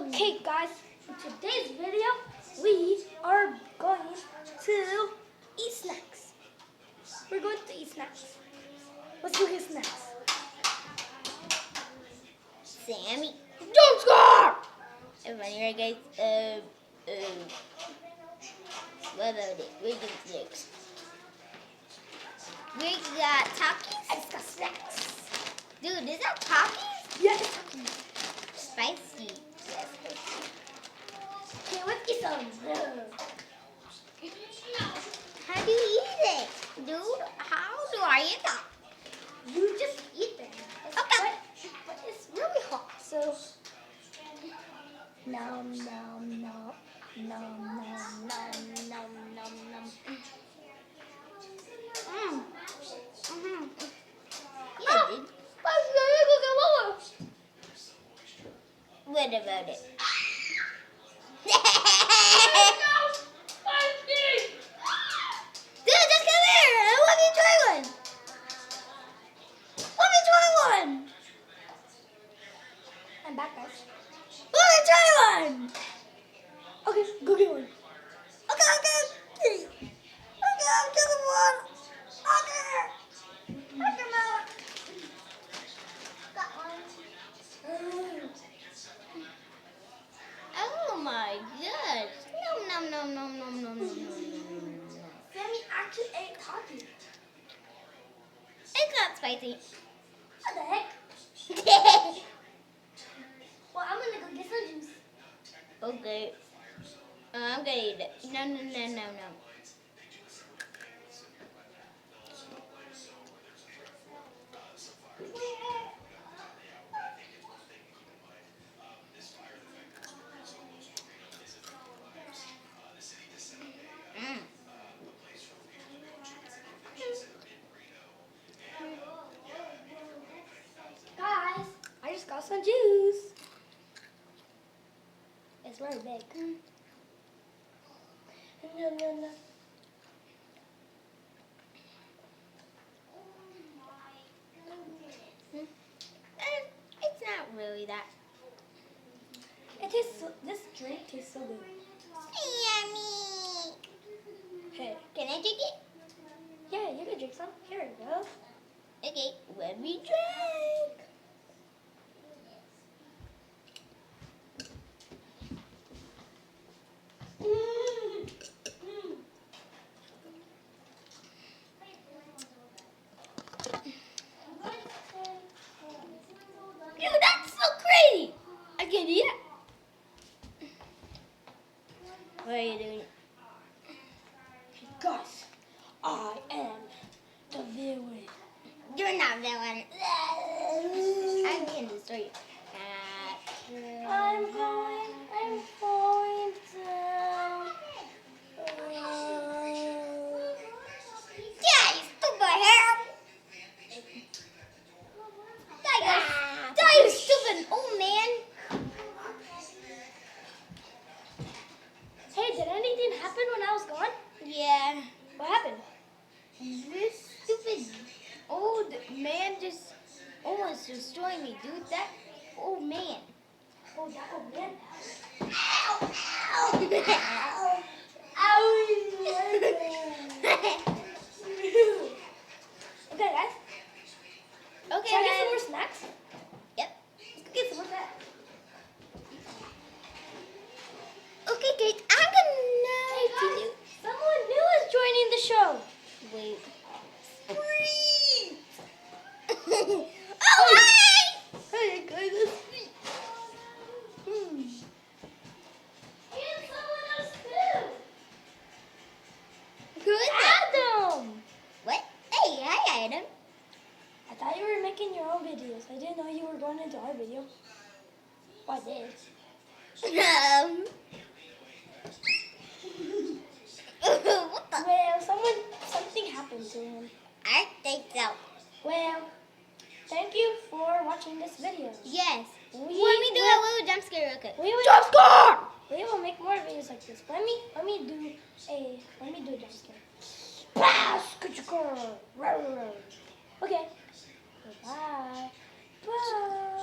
Okay guys, in today's video we are going to eat snacks. We're going to eat snacks. Let's go get snacks. Sammy. Don't score! Everybody right guys? What about it? We get snacks. We got Takis? I just got snacks. Dude, is that Takis? Yes. Spicy. Yes. Okay, let's get some. How do you eat it? Dude, how do I eat that? You just eat them. Okay. But it's really hot, so. Nom nom nom nom nom nom nom nom nom. Yeah, dude. What about it? Dude, just come here. Let me try one. Let me try one. I'm back, guys. Let me try one. Okay, go get one. Okay, okay. Okay, I'm getting one. Okay. Okay, Mama. Got one. Oh my gosh. Nom nom nom nom nom nom nom nom. Sammy actually ate Taki. It's not spicy. What the heck? Well, I'm gonna go get some juice. Okay. I'm gonna eat it. No, no, no, no, no. Guys, I just got some juice. It's very big. No, no, no. It's not really that. It tastes so, this drink tastes so good. Yummy. Hey. Can I take it? Yeah, you can drink some. Here we go. Okay, let me drink. Dude, that's so crazy. I can eat it. What are you doing? Guys, I am the villain. You're not villain. I can destroy you. I'm falling down. Yeah, you stupid hair. Die, you stupid old man. Hey, did anything happen when I was gone? Yeah. What happened? This stupid old man just almost destroyed me, dude. That old man. Oh, that old man. Ow! Ow! Okay, guys. Okay, Shall I get some guys. more snacks? Yep. Let's get some more snacks. Okay, Kate. I'm gonna. Hey, guys. Someone new is joining the show. Wait. Sweet. Oh, hi! Hey, guys, that's sweet. And someone else too. Who is it? Adam. What? Hey, hi, Adam. I thought you were making your own videos. I didn't know you were going into our video. Well, I did. What the? Well, something happened to him. I think so. Well, thank you for watching this video. Yes. We Let me do a little jump scare real quick. We will make more videos like this. Let me do a jump scare. Okay. Bye. Bye.